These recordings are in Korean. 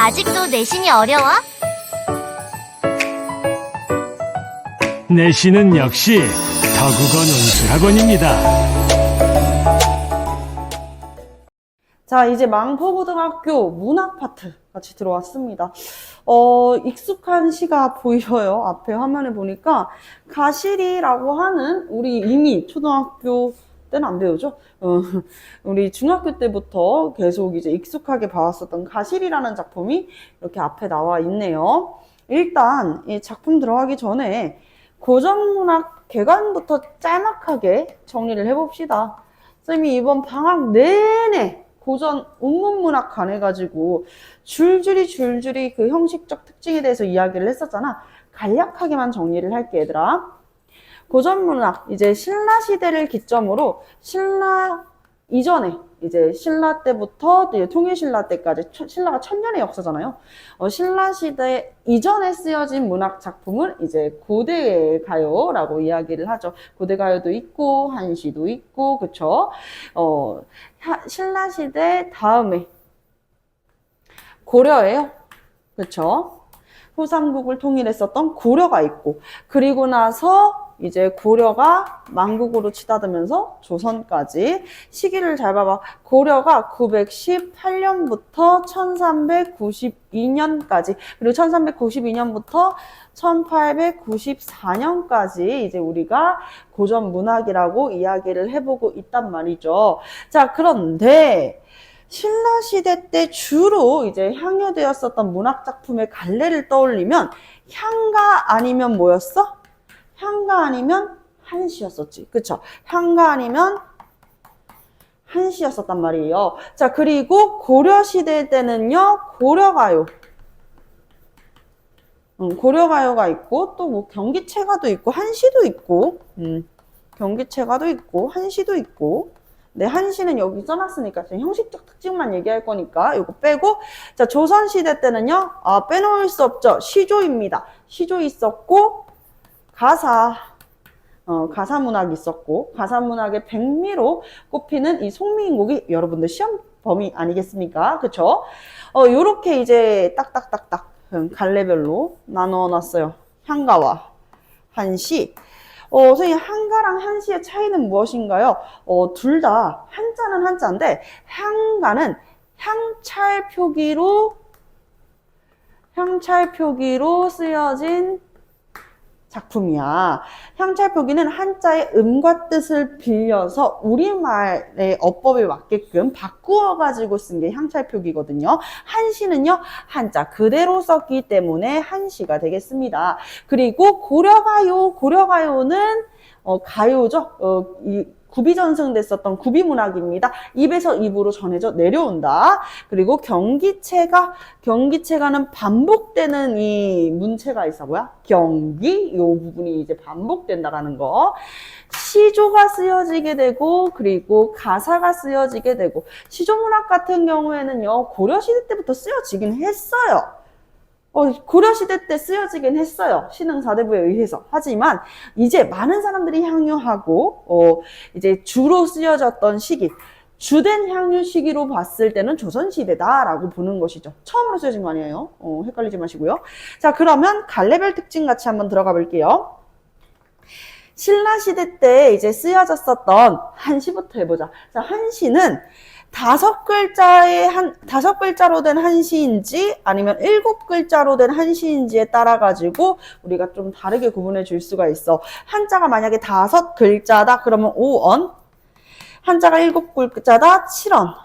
아직도 내신이 어려워? 내신은 역시 더국어 논술학원입니다. 자, 이제 망포고등학교 문학 파트 같이 들어왔습니다. 익숙한 시가 보여요. 앞에 화면에 보니까 가실이라고 하는 우리 이미 초등학교 때는 안 배우죠? 우리 중학교 때부터 계속 이제 익숙하게 봐왔었던 가실이라는 작품이 이렇게 앞에 나와 있네요. 일단 이 작품 들어가기 전에 고전문학 개관부터 짤막하게 정리를 해봅시다. 쌤이 이번 방학 내내 고전 운문문학 관해가지고 줄줄이 그 형식적 특징에 대해서 이야기를 했었잖아. 간략하게만 정리를 할게, 얘들아. 고전문학, 이제 신라시대를 기점으로 신라 이전에 이제 신라 때부터 이제 통일신라 때까지, 신라가 1000년의 역사잖아요. 신라시대 이전에 쓰여진 문학 작품을 이제 고대가요라고 이야기를 하죠. 고대가요도 있고 한시도 있고, 그쵸? 신라시대 다음에 고려예요. 그쵸? 후삼국을 통일했었던 고려가 있고, 그리고 나서 이제 고려가 만국으로 치닫으면서 조선까지 시기를 잘 봐봐. 고려가 918년부터 1392년까지, 그리고 1392년부터 1894년까지 이제 우리가 고전 문학이라고 이야기를 해보고 있단 말이죠. 자, 그런데 신라시대 때 주로 이제 향유되었었던 문학작품의 갈래를 떠올리면 향가 아니면 뭐였어? 향가 아니면 한시였었지. 그쵸? 향가 아니면 한시였었단 말이에요. 자, 그리고 고려시대 때는요, 고려가요. 고려가요가 있고, 또 뭐 경기체가도 있고, 한시도 있고, 경기체가도 있고, 한시도 있고, 네, 한시는 여기 써놨으니까 지금 형식적 특징만 얘기할 거니까 이거 빼고, 자, 조선시대 때는요, 빼놓을 수 없죠. 시조입니다. 시조 있었고, 가사문학이 있었고, 가사문학의 백미로 꼽히는 이 송미인곡이 여러분들 시험 범위 아니겠습니까? 그쵸? 요렇게 이제 딱딱딱딱 갈래별로 나누어 놨어요. 향가와 한시. 선생님, 향가랑 한시의 차이는 무엇인가요? 둘 다 한자는 한자인데, 향가는 향찰표기로 쓰여진 작품이야. 향찰표기는 한자의 음과 뜻을 빌려서 우리말의 어법에 맞게끔 바꾸어가지고 쓴 게 향찰표기거든요. 한시는요, 한자 그대로 썼기 때문에 한시가 되겠습니다. 그리고 고려가요는 가요죠. 이 구비전승됐었던 구비문학입니다. 입에서 입으로 전해져 내려온다. 그리고 경기체가는 반복되는 이 문체가 있어. 뭐야? 경기? 요 부분이 이제 반복된다라는 거. 시조가 쓰여지게 되고, 그리고 가사가 쓰여지게 되고, 시조문학 같은 경우에는요, 고려시대 때부터 쓰여지긴 했어요. 고려시대 때 쓰여지긴 했어요. 신흥 4대부에 의해서. 하지만 이제 많은 사람들이 향유하고 이제 주로 쓰여졌던 시기, 주된 향유 시기로 봤을 때는 조선시대다라고 보는 것이죠. 처음으로 쓰여진 거 아니에요. 헷갈리지 마시고요. 자, 그러면 갈래별 특징 같이 한번 들어가 볼게요. 신라시대 때 이제 쓰여졌었던 한시부터 해보자. 자, 한시는 다섯 글자로 된 한시인지 아니면 7글자로 된 한시인지에 따라 가지고 우리가 좀 다르게 구분해 줄 수가 있어. 한자가 만약에 5글자다 그러면 5원, 한자가 7글자다 7원.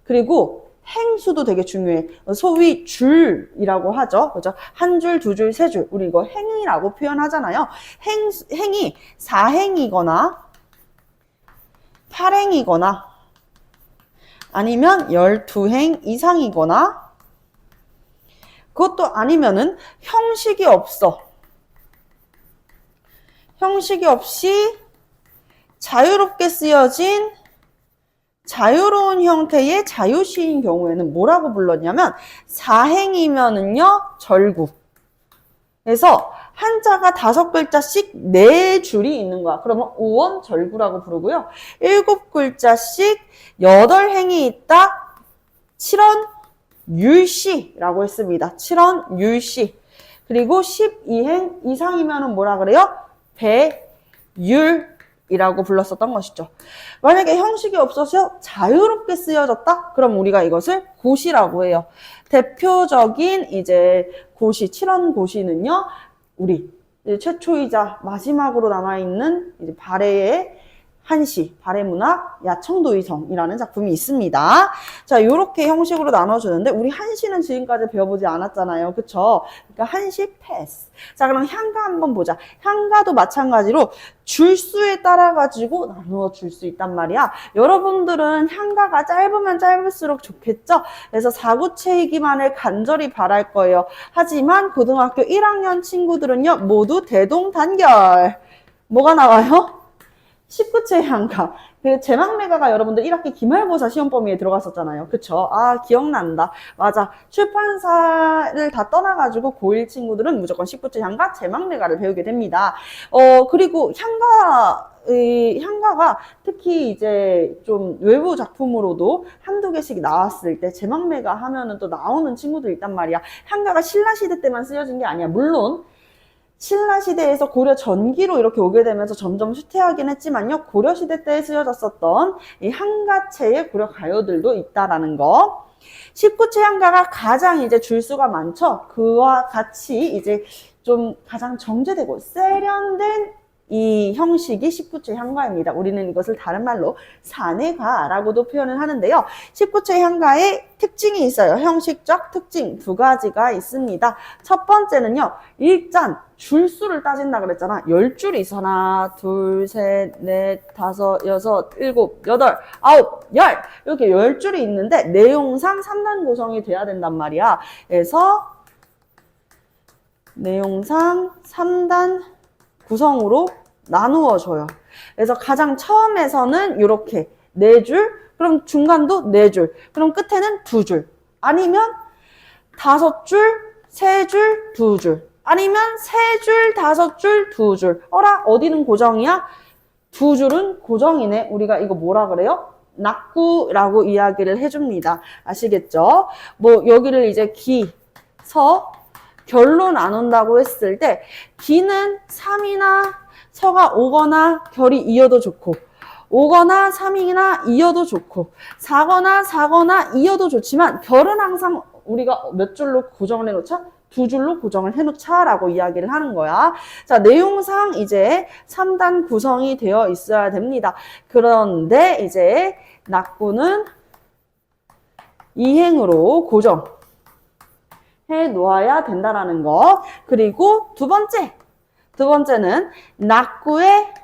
그리고 행수도 되게 중요해. 소위 줄이라고 하죠. 그죠? 한 줄, 두 줄, 세 줄. 우리 이거 행이라고 표현하잖아요. 행이 4행이거나 8행이거나 아니면 12행 이상이거나, 그것도 아니면은 형식이 없어. 형식이 없이 자유롭게 쓰여진 자유로운 형태의 자유시인 경우에는 뭐라고 불렀냐면 4행이면은요 절구. 그래서 한자가 5글자씩 4줄이 있는 거야. 그러면 5원 절구라고 부르고요. 7글자씩 8행이 있다. 7원 율시라고 했습니다. 7원 율시. 그리고 12행 이상이면은 뭐라 그래요? 배율이라고 불렀었던 것이죠. 만약에 형식이 없어서 자유롭게 쓰여졌다? 그럼 우리가 이것을 고시라고 해요. 대표적인 이제 고시, 7원 고시는요, 우리 이제 최초이자 마지막으로 남아있는 이제 발해의 한시, 발해문학, 야청도의성이라는 작품이 있습니다. 자, 요렇게 형식으로 나눠주는데, 우리 한시는 지금까지 배워보지 않았잖아요. 그쵸? 그러니까 한시 패스. 자, 그럼 향가 한번 보자. 향가도 마찬가지로 줄수에 따라가지고 나누어 줄 수 있단 말이야. 여러분들은 향가가 짧으면 짧을수록 좋겠죠? 그래서 사구체이기만을 간절히 바랄 거예요. 하지만 고등학교 1학년 친구들은요, 모두 대동단결. 뭐가 나와요? 19체 향가. 그 제망매가가 여러분들 1학기 기말고사 시험 범위에 들어갔었잖아요. 그쵸? 아, 기억난다. 맞아. 출판사를 다 떠나가지고 고1 친구들은 무조건 19체 향가, 제망매가를 배우게 됩니다. 그리고 향가가 특히 이제 좀 외부 작품으로도 한두 개씩 나왔을 때 제망매가 하면은 또 나오는 친구들 있단 말이야. 향가가 신라시대 때만 쓰여진 게 아니야. 물론 신라시대에서 고려 전기로 이렇게 오게 되면서 점점 쇠퇴하긴 했지만요. 고려시대 때 쓰여졌었던 이 향가체의 고려 가요들도 있다라는 거. 19체 향가가 가장 이제 줄수가 많죠. 그와 같이 이제 좀 가장 정제되고 세련된 이 형식이 19체 향가입니다. 우리는 이것을 다른 말로 사내가라고도 표현을 하는데요. 19체 향가의 특징이 있어요. 형식적 특징 두 가지가 있습니다. 첫 번째는요. 일단 줄수를 따진다 그랬잖아. 10줄이 있어. 하나, 둘, 셋, 넷, 다섯, 여섯, 일곱, 여덟, 아홉, 열. 이렇게 10줄이 있는데 내용상 3단 구성이 돼야 된단 말이야. 그래서 내용상 3단 구성으로 나누어줘요. 그래서 가장 처음에서는 이렇게 4줄, 그럼 중간도 4줄, 그럼 끝에는 2줄, 아니면 5줄, 3줄, 2줄, 아니면 3줄, 5줄, 2줄. 어라? 어디는 고정이야? 2줄은 고정이네. 우리가 이거 뭐라 그래요? 낙구라고 이야기를 해줍니다. 아시겠죠? 뭐 여기를 이제 기, 서, 결로 나눈다고 했을 때 기는 3이나 서가 오거나 결이 이어도 좋고 5거나 3이나 이어도 좋고 4거나 이어도 좋지만 결은 항상 우리가 몇 줄로 고정을 해놓자? 2줄로 고정을 해놓자 라고 이야기를 하는 거야. 자, 내용상 이제 3단 구성이 되어 있어야 됩니다. 그런데 이제 낙구는 2행으로 고정 해 놓아야 된다라는 거. 그리고 두 번째는 낙구의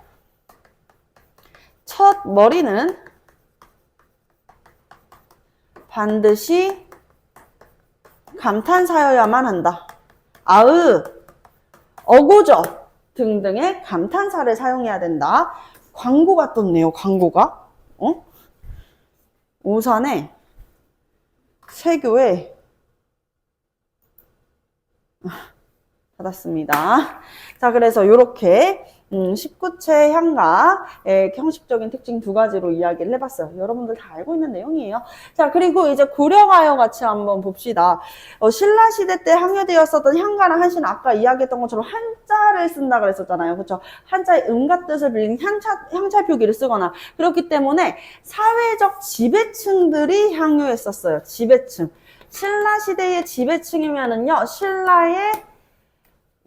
첫 머리는 반드시 감탄사여야만 한다. 아으, 어고저 등등의 감탄사를 사용해야 된다. 광고가 떴네요. 광고가. 오산에 세교에 받았습니다. 자, 그래서 이렇게 19체 향가의 형식적인 특징 두 가지로 이야기를 해봤어요. 여러분들 다 알고 있는 내용이에요. 자, 그리고 이제 고려가요 같이 한번 봅시다. 신라시대 때 항해되었었던 향가나 한시는 아까 이야기했던 것처럼 한자를 쓴다 그랬었잖아요. 그렇죠? 한자의 음과 뜻을 빌린 향차 표기를 쓰거나 그렇기 때문에 사회적 지배층들이 향유했었어요. 지배층. 신라시대의 지배층이면은요, 신라의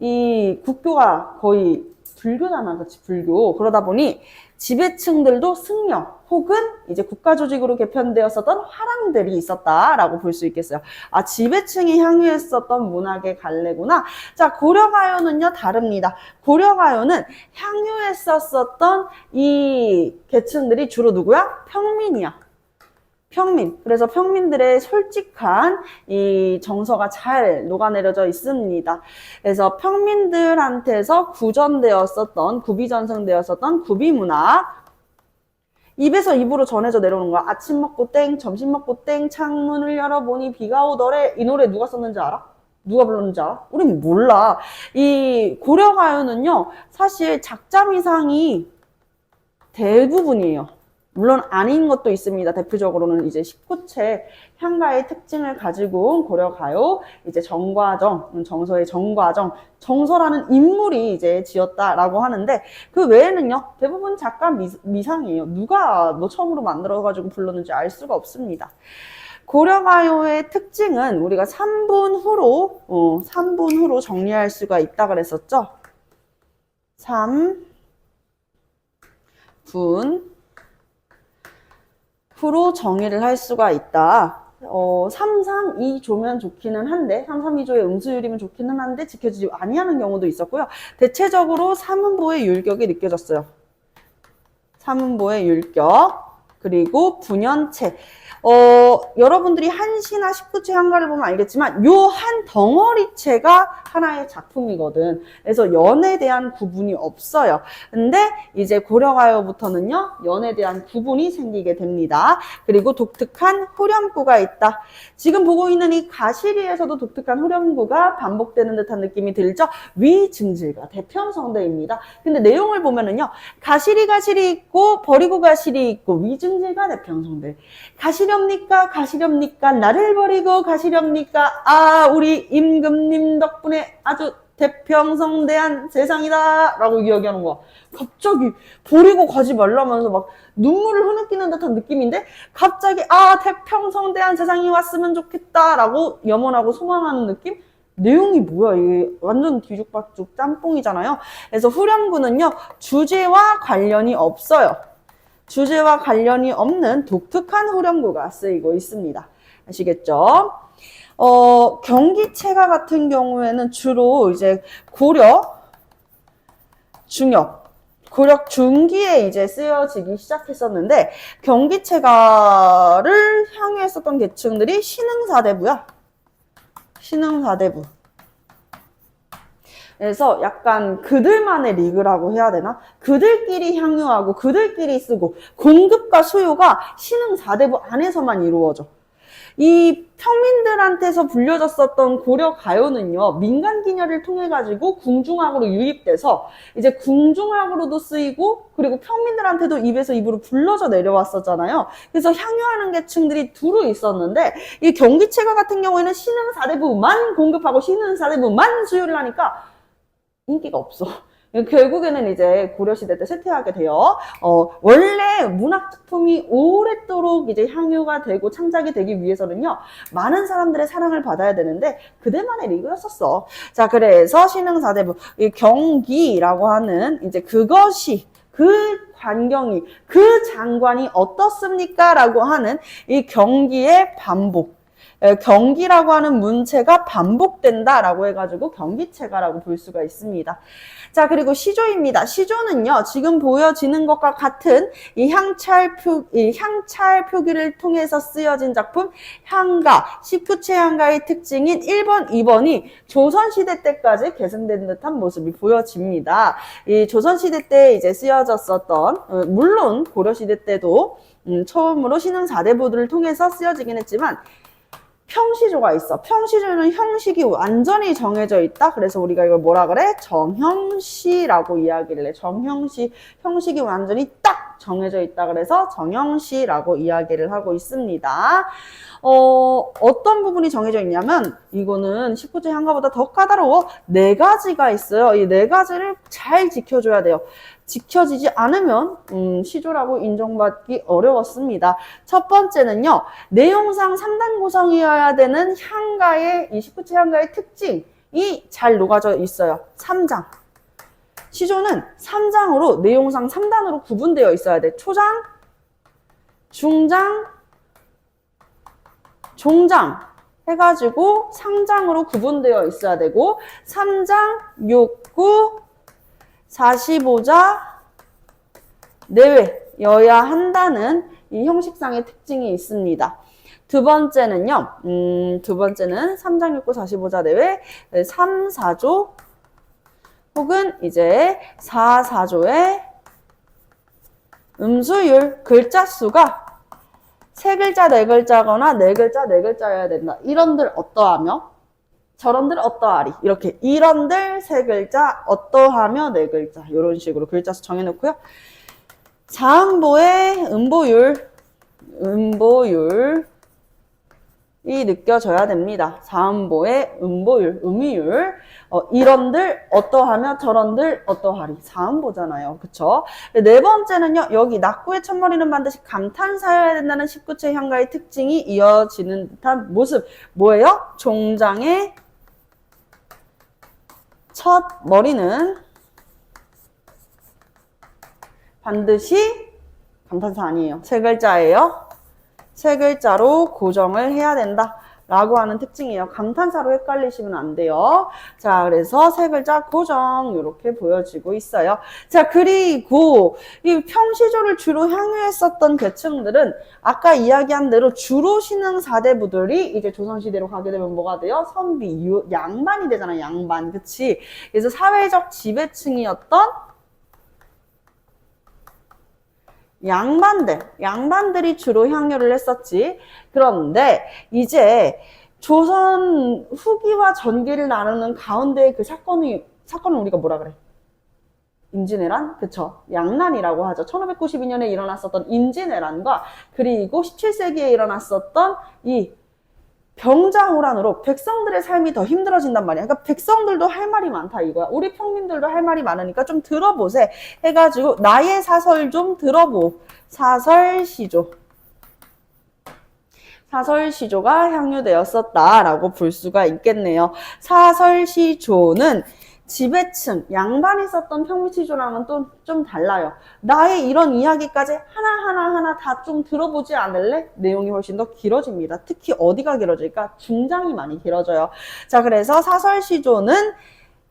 이 국교가 거의 불교잖아, 그치? 불교. 그러다 보니 지배층들도 승려 혹은 이제 국가조직으로 개편되었었던 화랑들이 있었다라고 볼 수 있겠어요. 아, 지배층이 향유했었던 문학의 갈래구나. 자, 고려가요는요, 다릅니다. 고려가요는 향유했었던 이 계층들이 주로 누구야? 평민이야. 평민. 그래서 평민들의 솔직한 이 정서가 잘 녹아내려져 있습니다. 그래서 평민들한테서 구비전승되었었던 구비문학. 입에서 입으로 전해져 내려오는 거야. 아침 먹고 땡, 점심 먹고 땡, 창문을 열어보니 비가 오더래. 이 노래 누가 썼는지 알아? 누가 불렀는지 알아? 우린 몰라. 이 고려가요는요, 사실 작자미상이 대부분이에요. 물론 아닌 것도 있습니다. 대표적으로는 이제 19채 향가의 특징을 가지고 온 고려가요, 이제 정과정, 정서의 정과정, 정서라는 인물이 이제 지었다라고 하는데, 그 외에는요, 대부분 작가 미상이에요. 누가 뭐 처음으로 만들어가지고 불렀는지 알 수가 없습니다. 고려가요의 특징은 우리가 3분 후로 정리할 수가 있다 그랬었죠? 3분 후로 정의를 할 수가 있다. 3, 3, 2조면 좋기는 한데, 3, 3, 2조의 음수율이면 좋기는 한데 지켜지지 아니하는 경우도 있었고요. 대체적으로 3음보의 율격이 느껴졌어요. 3음보의 율격, 그리고 분연체. 여러분들이 한시나 19채 향가를 보면 알겠지만 요 한 덩어리체가 하나의 작품이거든. 그래서 연에 대한 구분이 없어요. 근데 이제 고려가요부터는요, 연에 대한 구분이 생기게 됩니다. 그리고 독특한 후렴구가 있다. 지금 보고 있는 이 가시리에서도 독특한 후렴구가 반복되는 듯한 느낌이 들죠? 위증질가 대평성대입니다. 근데 내용을 보면은요, 가시리 있고 버리고 가시리 있고 위증질가 대평성대. 가시렵니까 나를 버리고 가시렵니까? 아, 우리 임금님 덕분에 아주 대평성대한 세상이다 라고 이야기하는 거야. 갑자기 버리고 가지 말라면서 막 눈물을 흐느끼는 듯한 느낌인데, 갑자기 아, 대평성대한 세상이 왔으면 좋겠다 라고 염원하고 소망하는 느낌? 내용이 뭐야? 이게 완전 뒤죽박죽 짬뽕이잖아요. 그래서 후렴구는요, 주제와 관련이 없어요. 주제와 관련이 없는 독특한 후렴구가 쓰이고 있습니다. 아시겠죠? 경기체가 같은 경우에는 주로 이제 고려 중기에 이제 쓰여지기 시작했었는데, 경기체가를 향유했었던 계층들이 신흥사대부야. 신흥사대부. 그래서 약간 그들만의 리그라고 해야 되나? 그들끼리 향유하고 그들끼리 쓰고, 공급과 수요가 신흥 4대부 안에서만 이루어져. 이 평민들한테서 불려졌었던 고려가요는요, 민간기녀를 통해 가지고 궁중악으로 유입돼서 이제 궁중악으로도 쓰이고, 그리고 평민들한테도 입에서 입으로 불러져 내려왔었잖아요. 그래서 향유하는 계층들이 두루 있었는데, 이 경기체가 같은 경우에는 신흥 4대부만 공급하고 신흥 4대부만 수요를 하니까 인기가 없어. 결국에는 이제 고려시대 때 쇠퇴하게 돼요. 원래 문학작품이 오랫도록 이제 향유가 되고 창작이 되기 위해서는요, 많은 사람들의 사랑을 받아야 되는데, 그들만의 리그였었어. 자, 그래서 신흥사대부, 이 경기라고 하는 이제 그것이, 그 관경이, 그 장관이 어떻습니까? 라고 하는 이 경기의 반복. 경기라고 하는 문체가 반복된다라고 해가지고 경기체가라고 볼 수가 있습니다. 자, 그리고 시조입니다. 시조는요, 지금 보여지는 것과 같은 이 향찰 표기를 통해서 쓰여진 작품, 향가, 19채 향가의 특징인 1번, 2번이 조선시대 때까지 계승된 듯한 모습이 보여집니다. 이 조선시대 때 이제 쓰여졌었던, 물론 고려시대 때도 처음으로 신흥 4대부들을 통해서 쓰여지긴 했지만, 평시조가 있어. 평시조는 형식이 완전히 정해져 있다. 그래서 우리가 이걸 뭐라 그래? 정형시라고 이야기를 해. 정형시, 형식이 완전히 딱 정해져 있다. 그래서 정형시라고 이야기를 하고 있습니다. 어떤 부분이 정해져 있냐면, 이거는 19제 향가보다 더 까다로워. 4가지가 있어요. 이 4가지를 잘 지켜줘야 돼요. 지켜지지 않으면 시조라고 인정받기 어려웠습니다. 첫 번째는요, 내용상 3단 구성이어야 되는 향가의, 이 19채 향가의 특징이 잘 녹아져 있어요. 3장. 시조는 3장으로, 내용상 3단으로 구분되어 있어야 돼. 초장, 중장, 종장 해가지고 3장으로 구분되어 있어야 되고, 3장, 욕구, 45자 내외여야 한다는 이 형식상의 특징이 있습니다. 두 번째는요, 두 번째는 3장 6구 45자 내외 3, 4조 혹은 이제 4, 4조의 음수율, 글자 수가 3글자, 4글자거나 4글자, 4글자여야 된다. 이런들 어떠하며? 저런들 어떠하리. 이렇게 이런들 3글자, 어떠하며 4글자. 이런 식으로 글자 수 정해놓고요. 자음보의 음보율이 느껴져야 됩니다. 자음보의 음이율. 이런들 어떠하며 저런들 어떠하리. 자음보잖아요. 그쵸? 네 번째는요. 여기 낙구의 첫머리는 반드시 감탄사여야 된다는 19체 향가의 특징이 이어지는 듯한 모습. 뭐예요? 종장의 첫 머리는 반드시 감탄사 아니에요. 세 글자예요. 세 글자로 고정을 해야 된다 라고 하는 특징이에요. 감탄사로 헷갈리시면 안 돼요. 자, 그래서 세 글자 고정 이렇게 보여지고 있어요. 자, 그리고 이 평시조를 주로 향유했었던 계층들은 아까 이야기한 대로 주로 신흥 4대부들이 이제 조선시대로 가게 되면 뭐가 돼요? 선비, 양반이 되잖아요. 양반. 그치? 그래서 사회적 지배층이었던 양반들이 주로 향유를 했었지. 그런데 이제 조선 후기와 전기를 나누는 가운데 그 사건을 우리가 뭐라 그래? 임진왜란? 그쵸? 양난이라고 하죠. 1592년에 일어났었던 임진왜란과 그리고 17세기에 일어났었던 이 병자호란으로 백성들의 삶이 더 힘들어진단 말이야. 그러니까 백성들도 할 말이 많다 이거야. 우리 평민들도 할 말이 많으니까 좀 들어보세 해가지고 나의 사설 좀 들어보. 사설시조가 향유되었었다라고 볼 수가 있겠네요. 사설시조는 지배층, 양반이 썼던 평시조랑은 또 좀 달라요. 나의 이런 이야기까지 하나하나 다 좀 들어보지 않을래? 내용이 훨씬 더 길어집니다. 특히 어디가 길어질까? 중장이 많이 길어져요. 자, 그래서 사설시조는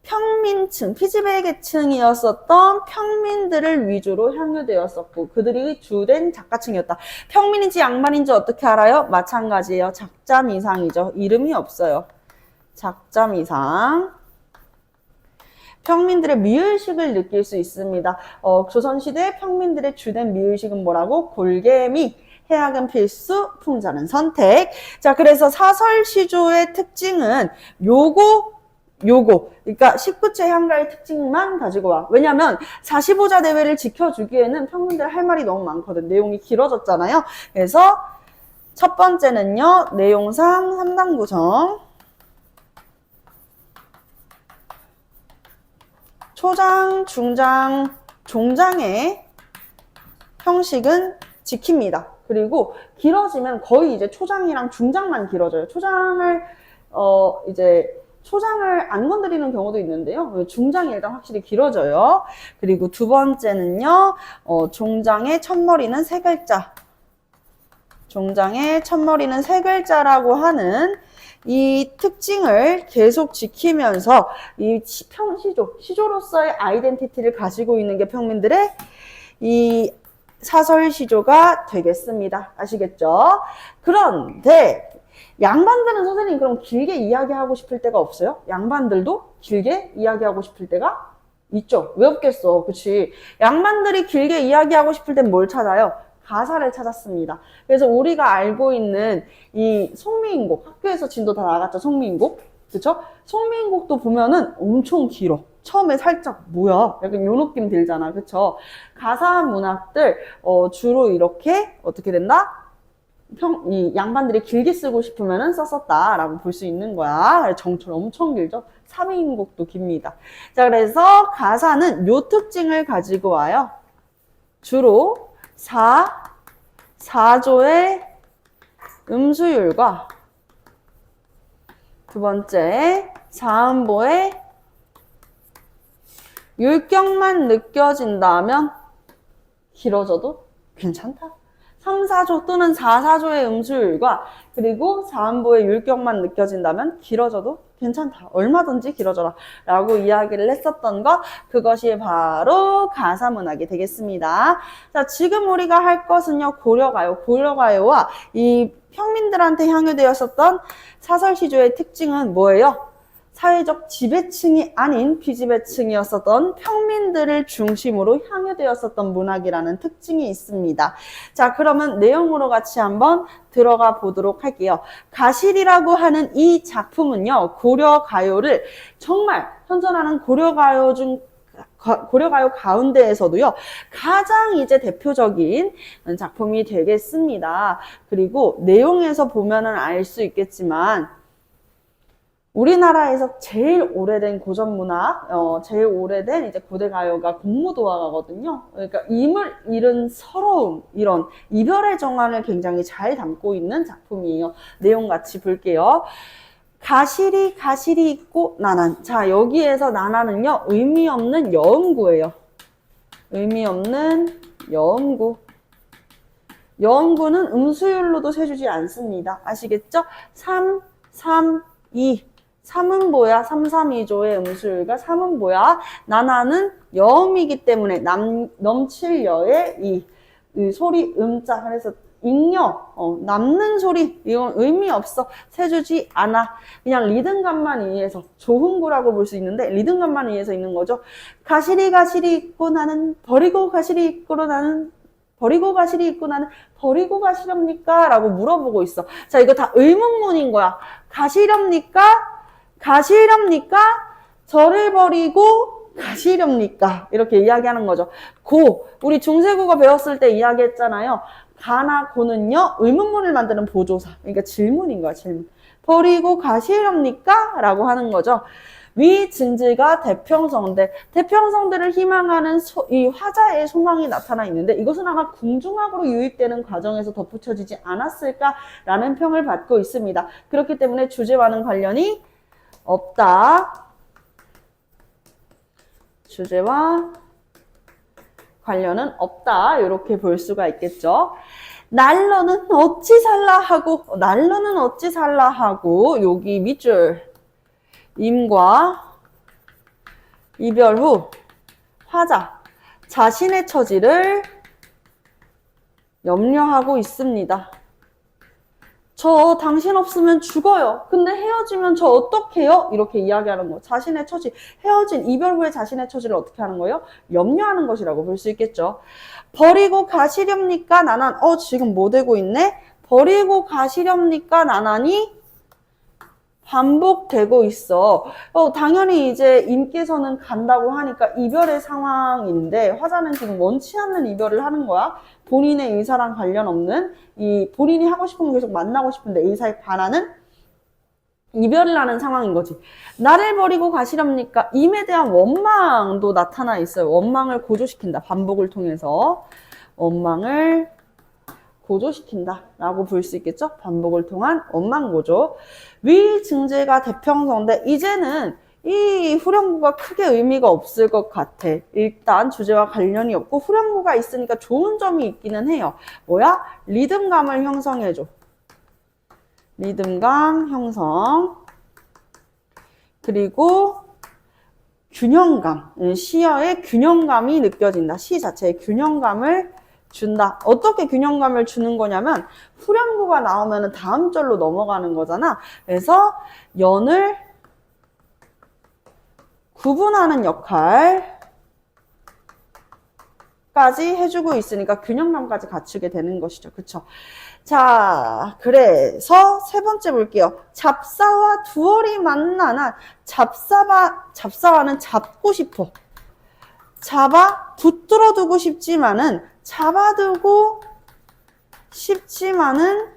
평민층, 피지배 계층이었었던 평민들을 위주로 향유되었었고 그들이 주된 작가층이었다. 평민인지 양반인지 어떻게 알아요? 마찬가지예요. 작자미상이죠. 이름이 없어요. 작자미상. 평민들의 미의식을 느낄 수 있습니다. 조선시대 평민들의 주된 미의식은 뭐라고? 골개미, 해학은 필수, 풍자는 선택. 자, 그래서 사설시조의 특징은 요거. 그러니까 19체 향가의 특징만 가지고 와. 왜냐면 45자 대회를 지켜주기에는 평민들 할 말이 너무 많거든. 내용이 길어졌잖아요. 그래서 첫 번째는요. 내용상 3단 구성. 초장, 중장, 종장의 형식은 지킵니다. 그리고 길어지면 거의 이제 초장이랑 중장만 길어져요. 초장을 안 건드리는 경우도 있는데요. 중장이 일단 확실히 길어져요. 그리고 두 번째는요. 종장의 첫머리는 세 글자. 종장의 첫머리는 세 글자라고 하는 이 특징을 계속 지키면서 이 시조로서의 아이덴티티를 가지고 있는 게 평민들의 이 사설시조가 되겠습니다. 아시겠죠? 그런데 양반들은 선생님 그럼 길게 이야기하고 싶을 때가 없어요? 양반들도 길게 이야기하고 싶을 때가 있죠. 왜 없겠어? 그치? 양반들이 길게 이야기하고 싶을 땐 뭘 찾아요? 가사를 찾았습니다. 그래서 우리가 알고 있는 이 송미인곡, 학교에서 진도 다 나갔죠, 송미인곡. 그쵸? 송미인곡도 보면은 엄청 길어. 처음에 살짝 뭐야? 약간 요 느낌 들잖아. 그쵸? 가사 문학들 주로 이렇게 어떻게 된다? 이 양반들이 길게 쓰고 싶으면은 썼었다라고 볼 수 있는 거야. 정철 엄청 길죠? 3인곡도 깁니다. 자, 그래서 가사는 요 특징을 가지고 와요. 주로 사조의 음수율과 두 번째 자음보의 율격만 느껴진다면 길어져도 괜찮다. 3, 4조 또는 4, 4조의 음수율과 그리고 자음보의 율격만 느껴진다면 길어져도 괜찮다. 얼마든지 길어져라. 라고 이야기를 했었던 것, 그것이 바로 가사문학이 되겠습니다. 자, 지금 우리가 할 것은요, 고려가요. 고려가요와 이 평민들한테 향유되었었던 사설시조의 특징은 뭐예요? 사회적 지배층이 아닌 비지배층이었었던 평민들을 중심으로 향유되었었던 문학이라는 특징이 있습니다. 자, 그러면 내용으로 같이 한번 들어가 보도록 할게요. 가실이라고 하는 이 작품은요, 고려가요를 정말 현존하는 고려가요 중 고려가요 가운데에서도요, 가장 이제 대표적인 작품이 되겠습니다. 그리고 내용에서 보면은 알 수 있겠지만, 우리나라에서 제일 오래된 고전문학, 제일 오래된 이제 고대가요가 공무도화가거든요. 그러니까 임을 잃은 서러움, 이런 이별의 정환을 굉장히 잘 담고 있는 작품이에요. 내용 같이 볼게요. 가시리 있고 나난. 자, 여기에서 나난은요, 의미 없는 여음구예요. 의미 없는 여음구. 여음구는 음수율로도 세주지 않습니다. 아시겠죠? 3, 3, 2. 3은 뭐야? 3, 3, 2조의 음수율과 3은 뭐야? 나나는 여음이기 때문에 넘칠 여의 이 소리 음자. 그래서 잉여, 남는 소리, 이건 의미 없어. 세주지 않아. 그냥 리듬감만 의해서, 조흥구라고 볼 수 있는데, 리듬감만 의해서 있는 거죠. 가시리 있고 나는, 버리고 가시리 있고 나는, 버리고 가시리 있고 나는, 버리고 가시렵니까? 라고 물어보고 있어. 자, 이거 다 의문문인 거야. 가시렵니까? 가시렵니까? 저를 버리고 가시렵니까? 이렇게 이야기하는 거죠. 우리 중세국어 배웠을 때 이야기했잖아요. 가나 고는요, 의문문을 만드는 보조사. 그러니까 질문인 거야, 질문. 버리고 가시렵니까? 라고 하는 거죠. 위 증지가 대평성대. 대평성대를 희망하는 이 화자의 소망이 나타나 있는데, 이것은 아마 궁중학으로 유입되는 과정에서 덧붙여지지 않았을까라는 평을 받고 있습니다. 그렇기 때문에 주제와는 관련이 없다. 주제와 관련은 없다. 이렇게 볼 수가 있겠죠. 날러는 어찌 살라 하고, 여기 밑줄 임과 이별 후 화자 자신의 처지를 염려하고 있습니다. 저 당신 없으면 죽어요. 근데 헤어지면 저 어떡해요? 이렇게 이야기하는 거. 자신의 처지, 헤어진 이별 후에 자신의 처지를 어떻게 하는 거예요? 염려하는 것이라고 볼 수 있겠죠. 버리고 가시렵니까? 나난. 지금 뭐 되고 있네? 버리고 가시렵니까? 나난이 반복되고 있어. 당연히 이제 임께서는 간다고 하니까 이별의 상황인데, 화자는 지금 원치 않는 이별을 하는 거야. 본인의 의사랑 관련 없는, 본인이 하고 싶으면 계속 만나고 싶은데 의사에 반하는 이별을 하는 상황인 거지. 나를 버리고 가시렵니까? 임에 대한 원망도 나타나 있어요. 원망을 고조시킨다. 반복을 통해서. 원망을 고조시킨다 라고 볼 수 있겠죠? 반복을 통한 원망고조. 위 증제가 대평성대. 이제는 이 후렴구가 크게 의미가 없을 것 같아. 일단 주제와 관련이 없고 후렴구가 있으니까 좋은 점이 있기는 해요. 뭐야? 리듬감을 형성해줘. 리듬감 형성. 그리고 균형감. 시어의 균형감이 느껴진다. 시 자체의 균형감을 준다. 어떻게 균형감을 주는 거냐면, 후렴구가 나오면 다음 절로 넘어가는 거잖아. 그래서 연을 구분하는 역할까지 해주고 있으니까 균형감까지 갖추게 되는 것이죠. 그쵸? 자, 그래서 세 번째 볼게요. 잡사와 두얼이 만나나. 잡사와는 잡고 싶어. 붙들어 두고 싶지만은, 잡아두고 싶지만은,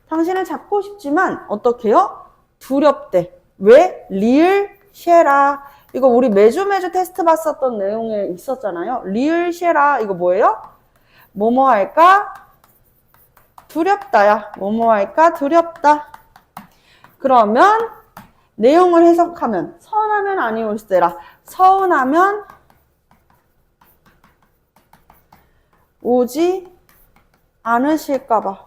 당신을 잡고 싶지만 어떻게요? 두렵대. 왜? 리을 쉐라. 이거 우리 매주 테스트 봤었던 내용에 있었잖아요. 리을 쉐라. 이거 뭐예요? 뭐뭐 할까? 두렵다야. 뭐뭐 할까? 두렵다. 그러면 내용을 해석하면, 서운하면 아니올세라. 서운하면 오지 않으실까봐.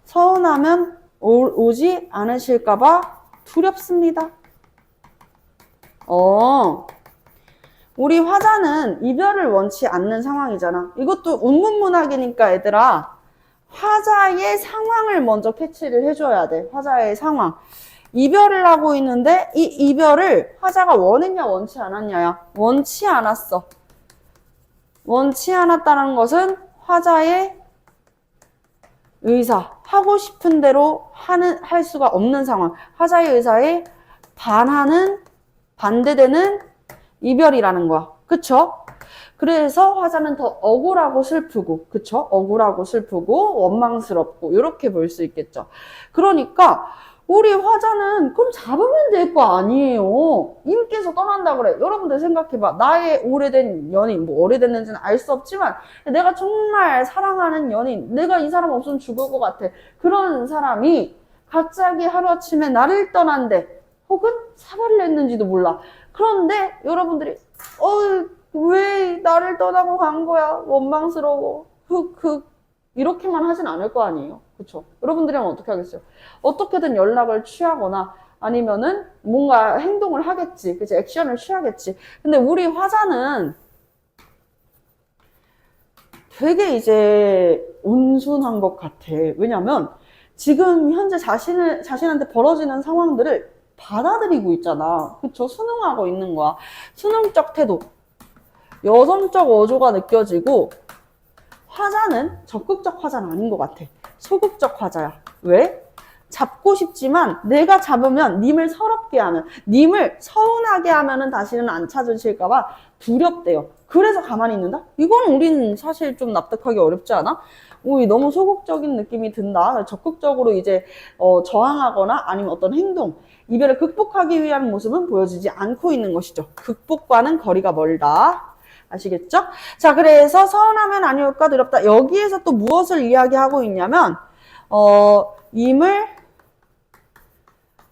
서운하면 오지 않으실까봐 두렵습니다. 우리 화자는 이별을 원치 않는 상황이잖아. 이것도 운문문학이니까 얘들아, 화자의 상황을 먼저 캐치를 해줘야 돼. 화자의 상황. 이별을 하고 있는데 이 이별을 화자가 원했냐 원치 않았냐야. 원치 않았어. 원치 않았다는 것은 화자의 의사, 하고 싶은 대로 할 수가 없는 상황. 화자의 의사에 반대되는 이별이라는 거야. 그쵸? 그래서 화자는 더 억울하고 슬프고, 그쵸? 억울하고 슬프고, 원망스럽고, 이렇게 볼 수 있겠죠. 그러니까, 우리 화자는 그럼 잡으면 될 거 아니에요. 임께서 떠난다 그래. 여러분들 생각해봐. 나의 오래된 연인, 뭐 오래됐는지는 알 수 없지만, 내가 정말 사랑하는 연인, 내가 이 사람 없으면 죽을 것 같아. 그런 사람이 갑자기 하루아침에 나를 떠난대. 혹은 사과를 했는지도 몰라. 그런데 여러분들이 왜 나를 떠나고 간 거야? 원망스러워. 흑흑. 이렇게만 하진 않을 거 아니에요. 그쵸? 여러분들이면 어떻게 하겠어요? 어떻게든 연락을 취하거나 아니면은 뭔가 행동을 하겠지. 그치? 액션을 취하겠지. 근데 우리 화자는 되게 이제 온순한 것 같아. 왜냐면 지금 현재 자신한테 벌어지는 상황들을 받아들이고 있잖아. 그쵸? 순응하고 있는 거야. 순응적 태도. 여성적 어조가 느껴지고 화자는 적극적 화자는 아닌 것 같아. 소극적 화자야. 왜? 잡고 싶지만 내가 잡으면 님을 서럽게 하면, 님을 서운하게 하면은 다시는 안 찾으실까봐 두렵대요. 그래서 가만히 있는다? 이건 우린 사실 좀 납득하기 어렵지 않아? 너무 소극적인 느낌이 든다. 적극적으로 이제 저항하거나 아니면 어떤 행동, 이별을 극복하기 위한 모습은 보여지지 않고 있는 것이죠. 극복과는 거리가 멀다. 아시겠죠? 자, 그래서 서운하면 아니올까 두렵다. 여기에서 또 무엇을 이야기하고 있냐면 임을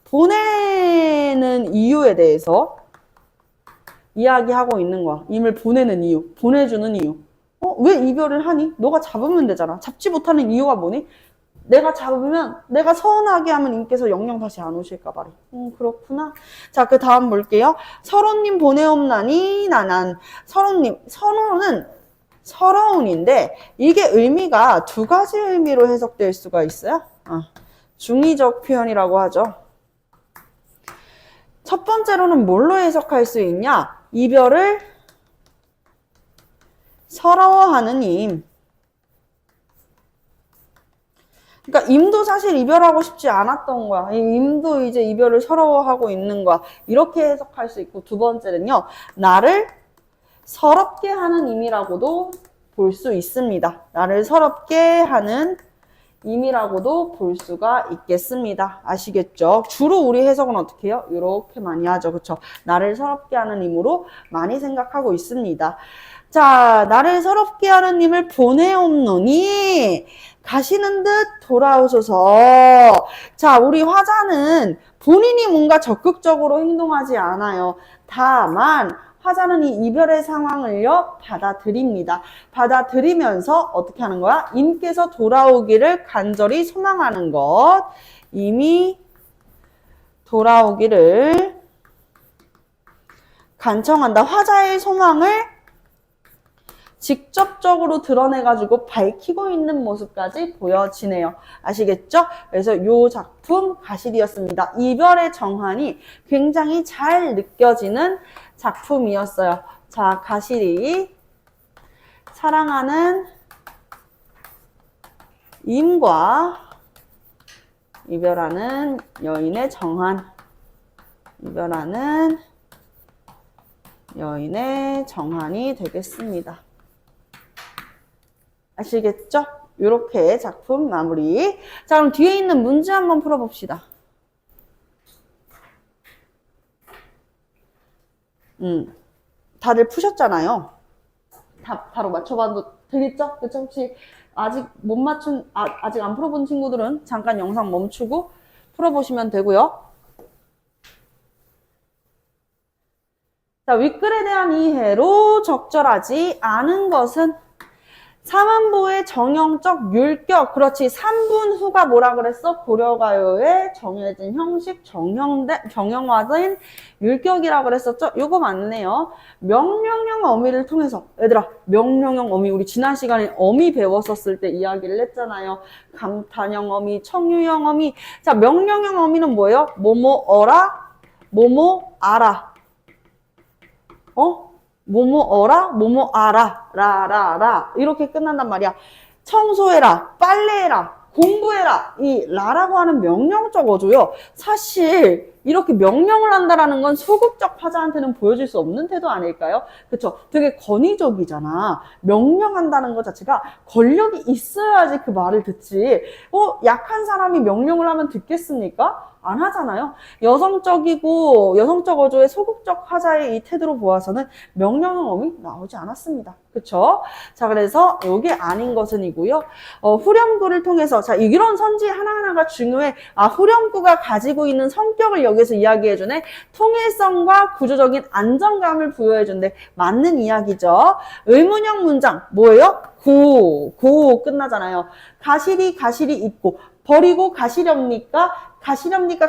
보내는 이유에 대해서 이야기하고 있는 거야. 임을 보내는 이유, 보내주는 이유. 왜 이별을 하니? 너가 잡으면 되잖아. 잡지 못하는 이유가 뭐니? 내가 잡으면, 내가 서운하게 하면 임께서 영영 다시 안 오실까 봐래. 그렇구나. 자, 그 다음 볼게요. 서로님 보내옵나니 나난. 서로님, 서로는 서러운인데 이게 의미가 두 가지 의미로 해석될 수가 있어요. 중의적 표현이라고 하죠. 첫 번째로는 뭘로 해석할 수 있냐? 이별을 서러워하는 임. 그러니까 임도 사실 이별하고 싶지 않았던 거야. 임도 이제 이별을 서러워하고 있는 거야. 이렇게 해석할 수 있고, 두 번째는요. 나를 서럽게 하는 임이라고도 볼 수 있습니다. 나를 서럽게 하는 임이라고도 볼 수가 있겠습니다. 아시겠죠? 주로 우리 해석은 어떻게 해요? 이렇게 많이 하죠. 그쵸? 나를 서럽게 하는 임으로 많이 생각하고 있습니다. 자, 나를 서럽게 하는 님을 보내옵노니 가시는 듯 돌아오소서. 자, 우리 화자는 본인이 뭔가 적극적으로 행동하지 않아요. 다만 화자는 이 이별의 상황을요 받아들입니다. 받아들이면서 어떻게 하는 거야? 임께서 돌아오기를 간절히 소망하는 것. 이미 돌아오기를 간청한다. 화자의 소망을 직접적으로 드러내가지고 밝히고 있는 모습까지 보여지네요. 아시겠죠? 그래서 이 작품 가실이었습니다. 이별의 정환이 굉장히 잘 느껴지는 작품이었어요. 자, 가실이 사랑하는 임과 이별하는 여인의 정환. 이별하는 여인의 정환이 되겠습니다. 아시겠죠? 이렇게 작품 마무리. 자, 그럼 뒤에 있는 문제 한번 풀어봅시다. 다들 푸셨잖아요. 답 바로 맞춰봐도 되겠죠? 그쵸? 혹시 아직 못 맞춘, 아직 안 풀어본 친구들은 잠깐 영상 멈추고 풀어보시면 되고요. 자, 윗글에 대한 이해로 적절하지 않은 것은 사만보의 정형적 율격. 그렇지. 3분 후가 뭐라 그랬어? 고려가요의 정해진 형식, 정형화된 율격이라 그랬었죠? 요거 맞네요. 명령형 어미를 통해서. 얘들아, 명령형 어미. 우리 지난 시간에 어미 배웠었을 때 이야기를 했잖아요. 감탄형 어미, 청유형 어미. 자, 명령형 어미는 뭐예요? 뭐뭐 어라, 뭐뭐 알아. 뭐뭐 어라, 뭐뭐 알아, 라라라 이렇게 끝난단 말이야. 청소해라, 빨래해라, 공부해라. 이 라라고 하는 명령적 어조요. 사실 이렇게 명령을 한다라는 건 소극적 화자한테는 보여줄 수 없는 태도 아닐까요? 그쵸? 되게 권위적이잖아. 명령한다는 것 자체가 권력이 있어야지 그 말을 듣지. 약한 사람이 명령을 하면 듣겠습니까? 안 하잖아요. 여성적 어조의 소극적 화자의 이 태도로 보아서는 명령어음이 나오지 않았습니다. 그쵸? 자, 그래서 이게 아닌 것은이고요. 후렴구를 통해서, 자, 이런 선지 하나하나가 중요해. 후렴구가 가지고 있는 성격을 여기서 이야기해주네. 통일성과 구조적인 안정감을 부여해준대. 맞는 이야기죠. 의문형 문장, 뭐예요? 고 끝나잖아요. 가실이 있고, 버리고 가시렵니까?